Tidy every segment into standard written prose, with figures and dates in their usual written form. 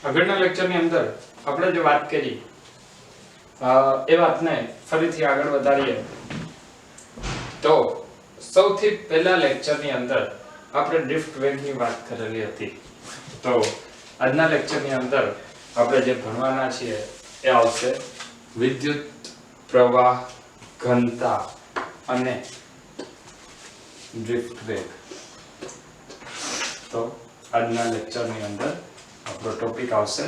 આગળના લેક્ચરની અંદર આપણે જે વાત કરી એ વાતને ફરીથી આગળ વધારીએ તો સૌથી પહેલા લેક્ચરની અંદર આપણે ડ્રિફ્ટ વેગની વાત કરેલી હતી. તો આજના લેક્ચરની અંદર આપણે જે ભણવાના છીએ એ આવશે વિદ્યુત પ્રવાહ ઘનતા અને ડ્રિફ્ટ વેગ. તો આજના લેક્ચરની અંદર આપણો ટોપિક આવશે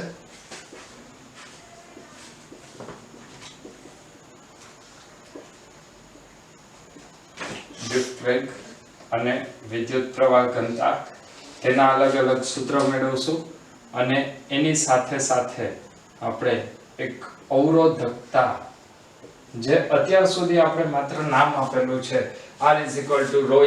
ડ્રિફ્ટ વેગ અને વિદ્યુત પ્રવાહ ઘનતા. તેના અલગ અલગ સૂત્ર મેળવશું અને એની સાથે સાથે આપણે એક અવરોધકતા, જે અત્યાર સુધી આપણે માત્ર નામ આપેલું છે R = ρ ×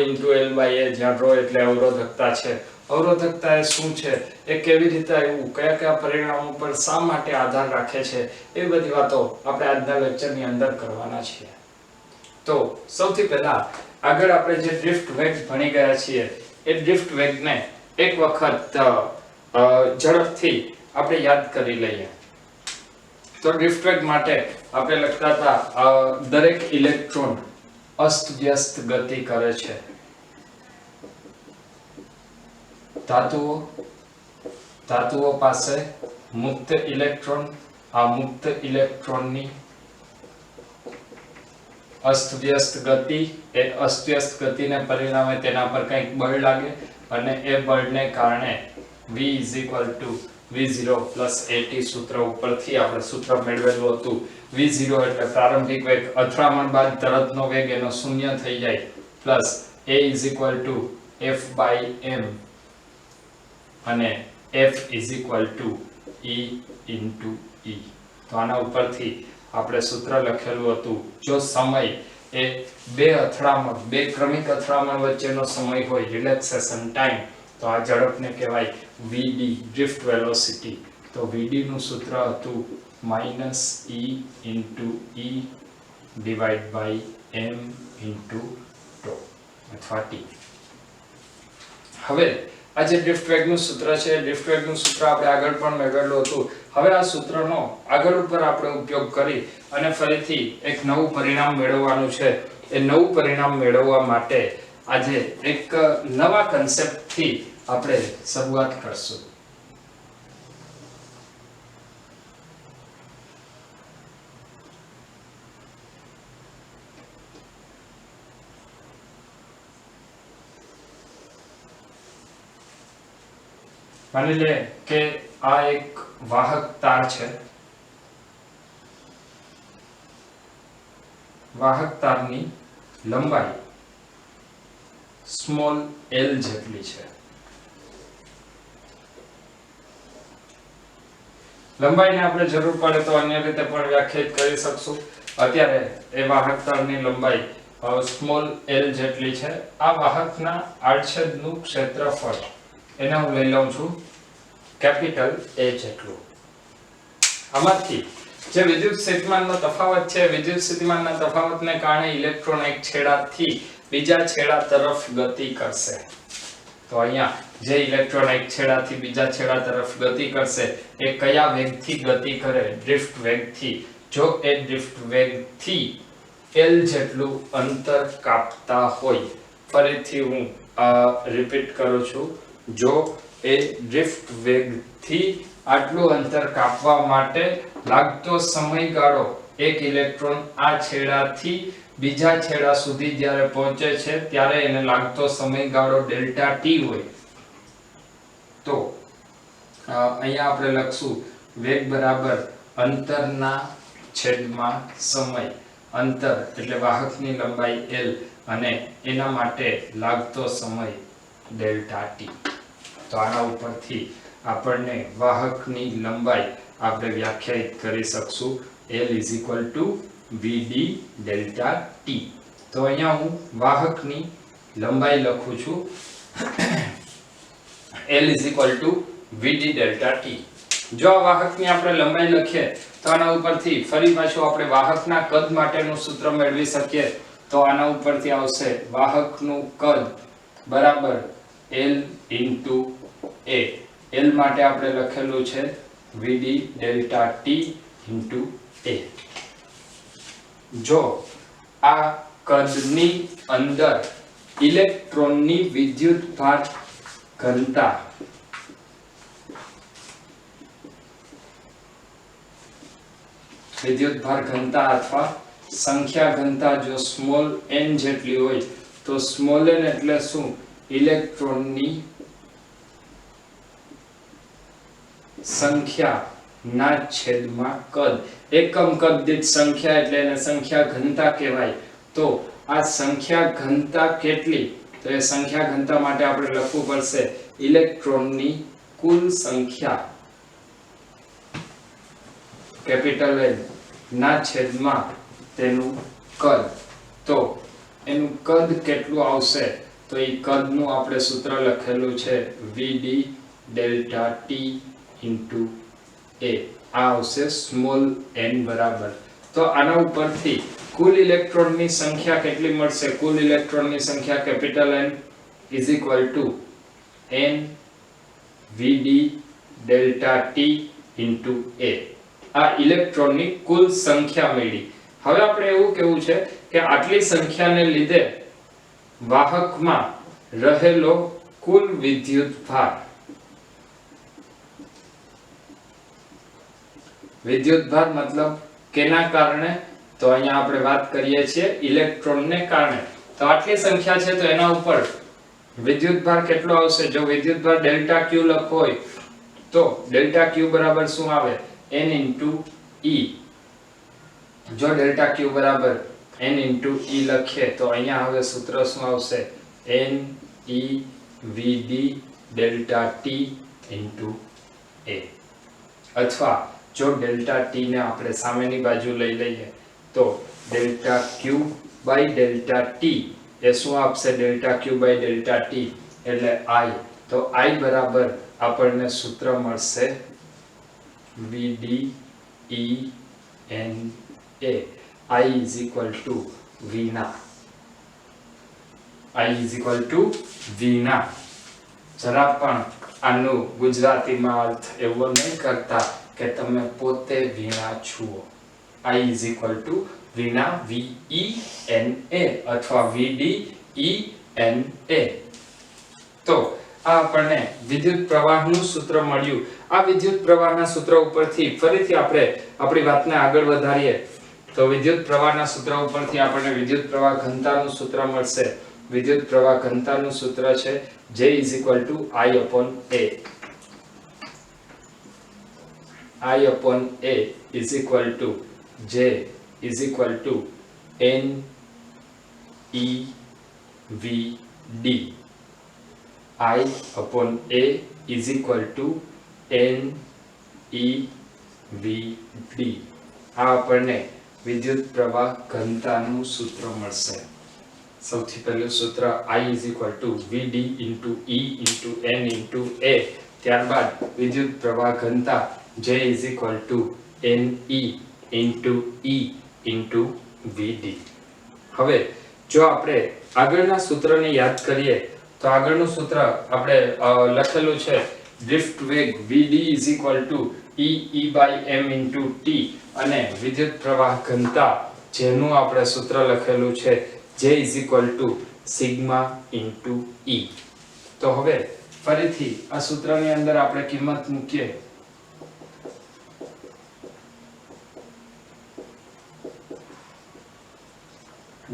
L/A, જ્યાં ρ એટલે અવરોધકતા છે. અવરોધકતા એ શું છે, એ કેવી રીતે આવ્યું, કયા કયા પરિણામો પર શા માટે આધાર રાખે છે, એ બધી વાતો આપણે આજના લેક્ચરની અંદર કરવાના છીએ. તો સૌથી પહેલા આગળ આપણે જે ડ્રિફ્ટ વેગ ભણી ગયા છીએ એ ડ્રિફ્ટ વેગને એક વખત ઝડપથી આપણે યાદ કરી લઈએ. તો ડ્રિફ્ટ વેગ માટે આપણે લખતા હતા દરેક ઇલેક્ટ્રોન અસ્તવ્યસ્ત ગતિ કરે છે. ધાતુઓ પાસે મુક્ત ઇલેક્ટ્રોન, આ મુક્ત ઇલેક્ટ્રોનની અસ્તવ્યસ્ત ગતિ, એ અસ્તવ્યસ્ત ગતિને પરિણામે તેના પર કંઈક બળ લાગે અને એ બળને કારણે V = V0 + AT સૂત્ર ઉપરથી આપણે સૂત્ર મેળવેલું હતું. V0 એટલે પ્રારંભિક વેગ, અથડામણ બાદ તરતનો વેગ એનો શૂન્ય થઈ જાય, પ્લસ A = F/m અને F = E × E. તો આના ઉપરથી આપણે સૂત્ર લખેલું હતું, જો સમય એ બે ક્રમિક અથડામણ વચ્ચેનો સમય હોય, રિલેક્સેશન ટાઈમ, તો આ ઝડપને કહેવાય Vd, ડ્રિફ્ટ વેલોસિટી. તો Vd નું સૂત્ર હતું -E × E / m × અથવા T. હવે આ જે ડ્રિફ્ટ વેગનું સૂત્ર છે, ડ્રિફ્ટ વેગનું સૂત્ર આપણે આગળ પણ મેળવેલું હતું. હવે આ સૂત્રનો આગળ ઉપર આપણે ઉપયોગ કરી અને ફરીથી એક નવું પરિણામ મેળવવાનું છે. એ નવું પરિણામ મેળવવા માટે આજે એક નવા કન્સેપ્ટથી આપણે શરૂઆત કરશું. માની લે કે આ એક વાહક તાર છે. વાહક તારની લંબાઈ l જેટલી છે. લંબાઈને આપણે જરૂર પડે તો અન્ય રીતે પણ વ્યાખ્યાયિત કરી શકશું. અત્યારે એ વાહક તારની લંબાઈ l જેટલી છે. આ વાહકના આડછેદનું ક્ષેત્રફળ એને હું લઈ લઉં છું કેપિટલ A જેટલું. આમાંથી જે વિદ્યુત સ્થિતિમાનનો તફાવત છે, વિદ્યુત સ્થિતિમાનના તફાવતને કારણે ઇલેક્ટ્રોન એક છેડાથી બીજા છેડા તરફ ગતિ કરશે. તો અહીંયા જે ઇલેક્ટ્રોન એક છેડાથી બીજા છેડા તરફ ગતિ કરશે એ કયા વેગથી ગતિ કરે? ડ્રિફ્ટ વેગથી. જો એ ડ્રિફ્ટ વેગથી l જેટલું અંતર કાપતા હોય, ફરીથી હું રિપીટ કરું છું, જો એ ડ્રિફ્ટ વેગથી આટલું અંતર કાપવા માટે લાગતો સમયગાળો, એક ઇલેક્ટ્રોન આ છેડાથી બીજા છેડા સુધી જ્યારે પહોંચે છે ત્યારે એને લાગતો સમયગાળો ΔT હોય, તો અહીંયા આપણે લખશું વેગ બરાબર અંતરના છેદમાં સમય. અંતર એટલે વાહકની લંબાઈ l અને એના માટે લાગતો સમય ΔT. તો આના ઉપરથી આપણને વાહકની લંબાઈ આપણે વ્યાખ્યાયિત કરી શકશું l = Vd ΔT. તો અહીંયા હું વાહકની લંબાઈ લખું છું l = Vd ΔT. જો આ વાહકની આપણે લંબાઈ લખીએ તો આના ઉપરથી ફરી પાછું આપણે વાહકના કદ માટેનું સૂત્ર મેળવી શકીએ. તો આના ઉપરથી આવશે વાહકનું કદ બરાબર l × A. L માટે આપણે લખેલું છે VD delta T into A. જો આ કદની અંદર ઇલેક્ટ્રોનની વિદ્યુતભાર ઘનતા અથવા સંખ્યા ઘનતા જો સ્મોલ n જેટલી હોય તો સ્મોલ n એટલે શું? ઇલેક્ટ્રોનની સંખ્યા ના છેદમાં કદ. એકમ કદ દીઠ સંખ્યા એટલે એને સંખ્યા ઘનતા કહેવાય. તો આ સંખ્યા ઘનતા કેટલી? તો એ સંખ્યા ઘનતા માટે આપણે લખવું પડશે ઇલેક્ટ્રોનની કુલ સંખ્યા કેપિટલ N ના છેદમાં તેનું કદ. તો એનું કદ કેટલું આવશે? તો એ કદનું આપણે સૂત્ર લખેલું છે VD delta T into A. આ આવશે સ્મોલ n બરાબર. તો આના ઉપરથી કુલ ઇલેક્ટ્રોનની સંખ્યા કેટલી મળશે? કુલ ઇલેક્ટ્રોનની સંખ્યા capital N is equal to n VD delta T into A. આ ઇલેક્ટ્રોનની કુલ સંખ્યા મળી. હવે આપણે એવું કહેવું છે કે આટલી સંખ્યાને લીધે વાહકમાં રહેલો કુલ વિદ્યુતભાર. વિદ્યુતભાર મતલબ કેના કારણે? તો અહીંયા આપણે વાત કરીએ છીએ ઇલેક્ટ્રોનને કારણે. તો આટલી સંખ્યા છે તો એના ઉપર વિદ્યુતભાર કેટલો આવશે? જો વિદ્યુતભાર ડેલ્ટા Q લખવો હોય તો ડેલ્ટા Q બરાબર શું આવે? n into E. જો ડેલ્ટા Q બરાબર n into E લખીએ તો અહીંયા હવે સૂત્ર શું આવશે? n E VD delta T into A. અથવા જો ડેલ્ટા T ને આપણે સામેની બાજુ લઈ લઈએ તો delta Q by delta T એ શું આપશે? Delta Q by delta T એટલે I. તો I બરાબર આપણને સૂત્ર મળશે VD E N A. I is equal to V ના. I is equal to V ના. જરા પણ આનો ગુજરાતીમાં અર્થ એવો નહીં કરતા કે તમે પોતે વીણા છો. I is equal to Veena VENA અથવા VDENA. તો આ આપણને વિદ્યુત પ્રવાહનું સૂત્ર મળ્યું. આ વિદ્યુત પ્રવાહના સૂત્ર ઉપરથી ફરીથી આપણે આપણી વાતને આગળ વધારીએ તો વિદ્યુત પ્રવાહના સૂત્ર ઉપરથી આપણને વિદ્યુત પ્રવાહ ઘનતાનું સૂત્ર મળશે. વિદ્યુત પ્રવાહ ઘનતાનું સૂત્ર છે J is equal to I upon A. I upon A is equal to J is equal to N E V D. I upon A is equal to N E V D. આ આપણને વિદ્યુત પ્રવાહ ઘનતાનું સૂત્ર મળશે. સૌથી પહેલું સૂત્ર I is equal to VD into E into N into A. ત્યારબાદ વિદ્યુત પ્રવાહ ઘનતા J is equal to NE into E into VD. હવે જો આપણે આગળના સૂત્રને યાદ કરીએ તો આગળનું સૂત્ર આપણે લખેલું છે ડ્રિફ્ટ વેગ VD is equal to E by m into T અને વિદ્યુત પ્રવાહ ઘનતા જેનું આપણે સૂત્ર લખેલું છે J is equal to sigma into E. તો હવે ફરીથી આ સૂત્રની અંદર આપણે કિંમત મૂકીએ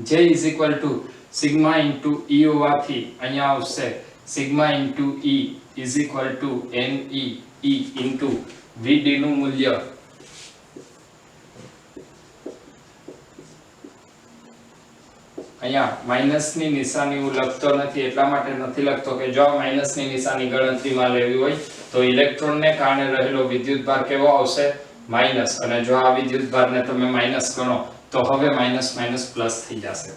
J is equal to sigma into E હોવાથી અહીંયા આવશે sigma into E is equal to NE E into VD નું મૂલ્ય અહીંયા માઈનસની નિશાની હું લખતો નથી એટલા માટે નથી લખતો કે જો માઈનસની નિશાની ગણતરીમાં લેવી હોય તો ઇલેક્ટ્રોનને કારણે રહેલો વિદ્યુતભાર કેવો આવશે? માઈનસ. અને જો આ વિદ્યુતભારને તમે માઈનસ ગણો તો હવે માઈનસ માઈનસ પ્લસ થઈ જશે.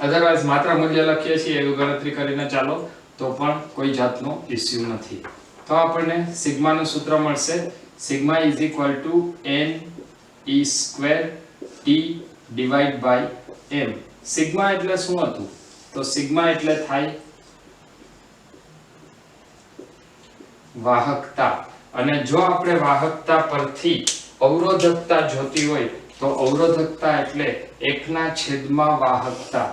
અધરવાઇઝ માત્ર મૂલ્ય લખીએ છીએ એવી ગણતરી કરીને ચાલો તો પણ કોઈ જાતનો ઇશ્યુ નથી. તો આપણને સિગ્માનું સૂત્ર મળશે sigma is equal to n e square t divide by m. Sigma એટલે શું હતું? તો સિગ્મા એટલે થાય વાહકતા અને જો આપણે વાહકતા પરથી અવરોધકતા જોતી હોય તો અવરોધકતા એટલે 1/છેદમાં વાહકતા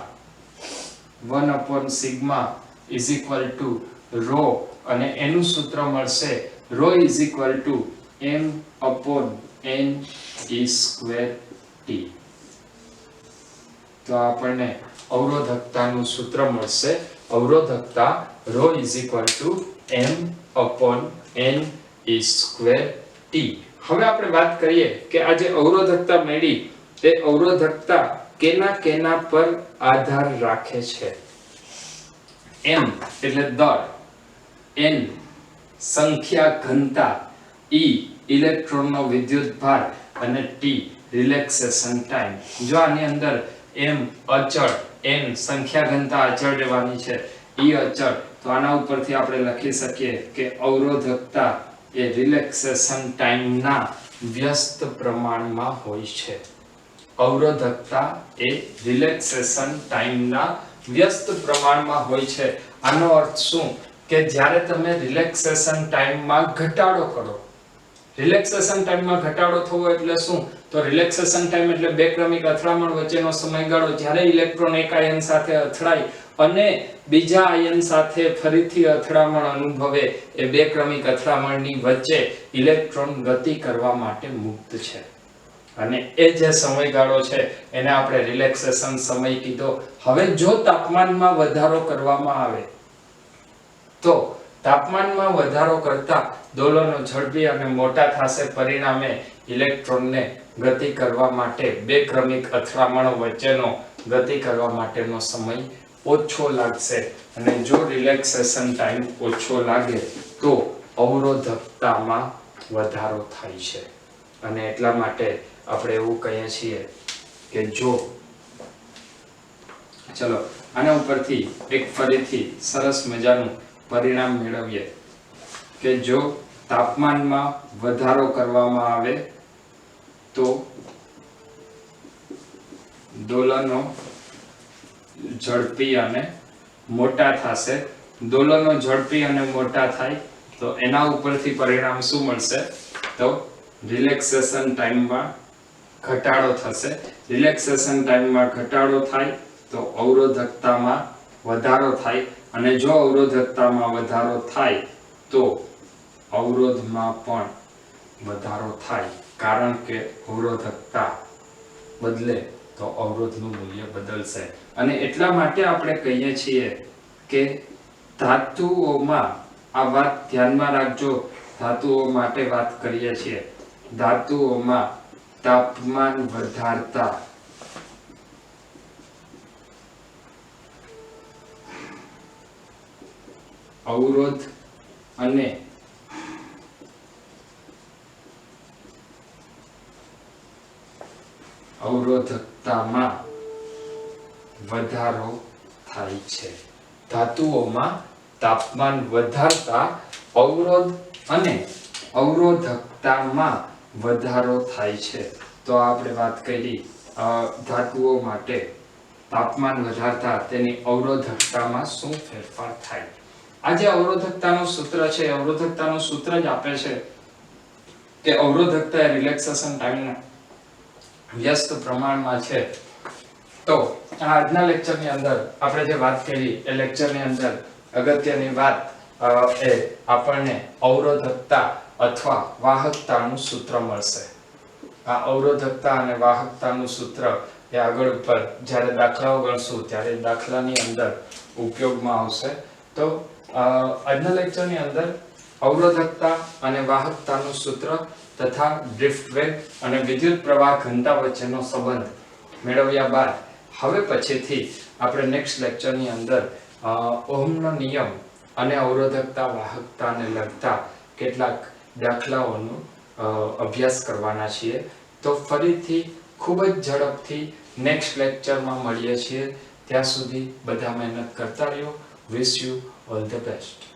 1/σ = ρ અને એનું સૂત્ર મળશે ρ = m/n/e²t. તો આપણને અવરોધકતાનું સૂત્ર મળશે. અવરોધકતા ρ = m/n/e²t. હવે આપણે વાત કરીએ કે આ જે અવરોધકતા મળી તે અવરોધકતા કેના પર આધાર રાખે છે. m એટલે દળ, n સંખ્યા ઘનતા, e ઇલેક્ટ્રોનનો વિદ્યુતભાર અને t રિલેક્સેશન ટાઈમ. જો આની અંદર m અચળ, n સંખ્યા ઘનતા અચળ રહેવાની છે, e અચળ, તો આના ઉપરથી આપણે લખી શકીએ કે અવરોધકતા એ રિલેક્સેશન ટાઈમના વ્યસ્ત પ્રમાણમાં હોય છે. અવરોધકતા એ રિલેક્સેશન ટાઈમના વ્યસ્ત પ્રમાણમાં હોય છે. આનો અર્થ શું કે જ્યારે તમે રિલેક્સેશન ટાઈમમાં ઘટાડો કરો, રિલેક્સેશન ટાઈમમાં ઘટાડો થવો એટલે શું? તો રિલેક્સેશન ટાઈમ એટલે બે ક્રમિક અથડામણ વચ્ચેનો સમયગાળો જ્યારે ઇલેક્ટ્રોન એક આયન સાથે અથડાય અને બીજા આયન સાથે ફરીથી અથડામણ અનુભવે, એ બે ક્રમિક અથડામણની વચ્ચે ઇલેક્ટ્રોન ગતિ કરવા માટે મુક્ત છે અને એ જે સમયગાળો છે એને આપણે રિલેક્સેશન સમય કીધો. હવે જો તાપમાનમાં વધારો કરવામાં આવે તો તાપમાનમાં વધારો કરતા દોલનો ઝડપી અને મોટા થશે, પરિણામે ઇલેક્ટ્રોનને ગતિ કરવા માટે બે ક્રમિક અથડામણો વચ્ચેનો ગતિ કરવા માટેનો સમય ઓછો લાગશે અને જો રિલેક્સેશન ટાઈમ ઓછો લાગે તો અવરોધકતામાં વધારો થાય છે. અને એટલા માટે આપણે એવું કહીએ છીએ કે જો ચલો આના ઉપરથી એક ફરીથી સરસ મજાનું પરિણામ મેળવીએ કે જો તાપમાનમાં વધારો કરવામાં આવે તો દોલનો ઝડપી અને મોટા થશે. દોલનો ઝડપી અને મોટા થાય તો એના ઉપરથી પરિણામ શું મળશે? તો રિલેક્સેશન ટાઈમમાં ઘટાડો થશે. રિલેક્સેશન ટાઈમમાં ઘટાડો થાય તો અવરોધકતામાં વધારો થાય અને જો અવરોધકતામાં વધારો થાય તો અવરોધમાં પણ વધારો થાય, કારણ કે અવરોધકતા બદલે તો અવરોધનું મૂલ્ય બદલશે. અને એટલા માટે આપણે કહીએ છીએ કે ધાતુઓમાં, આ વાત ધ્યાનમાં રાખજો, ધાતુઓ માટે વાત કરીએ છીએ, ધાતુઓમાં તાપમાન વધારતા અવરોધ અને અવરોધકતામાં વધારો થાય છે. ધાતુઓમાં તાપમાન વધારતા અવરોધ અને અવરોધકતામાં વધારો થાય છે. તો આપણે વાત કરી ધાતુઓ માટે તાપમાન વધારતા તેની અવરોધકતામાં શું ફેરફાર થાય. આ જે અવરોધકતાનું સૂત્ર છે, અવરોધકતાનું સૂત્ર જ આપે છે કે અવરોધકતા એ રિલેક્સેશન ટાઈમના વ્યસ્ત પ્રમાણમાં છે. તો આજના લેક્ચરની અંદર આપણે જે વાત કરી એ લેક્ચરની અંદર અગત્યની વાત એ આપણને અવરોધકતા અથવા વાહકતાનું સૂત્ર મળશે. આ અવરોધકતા અને વાહકતાનું સૂત્ર એ આગળ ઉપર જ્યારે દાખલાઓ ગણશું ત્યારે દાખલાની અંદર ઉપયોગમાં આવશે. તો આજના લેક્ચરની અંદર અવરોધકતા અને વાહકતાનું સૂત્ર તથા ડ્રિફ્ટ વેગ અને વિદ્યુત પ્રવાહ ઘનતા વચ્ચેનો સંબંધ મેળવ્યા બાદ હવે પછીથી આપણે નેક્સ્ટ લેક્ચરની અંદર ઓહમનો નિયમ અને અવરોધકતા વાહકતાને લગતા કેટલાક દાખલાઓનો અભ્યાસ કરવાના છીએ. તો ફરીથી ખૂબ જ ઝડપથી નેક્સ્ટ લેક્ચરમાં મળીએ છીએ. ત્યાં સુધી બધા મહેનત કરતા રહ્યો. Wish you all the best.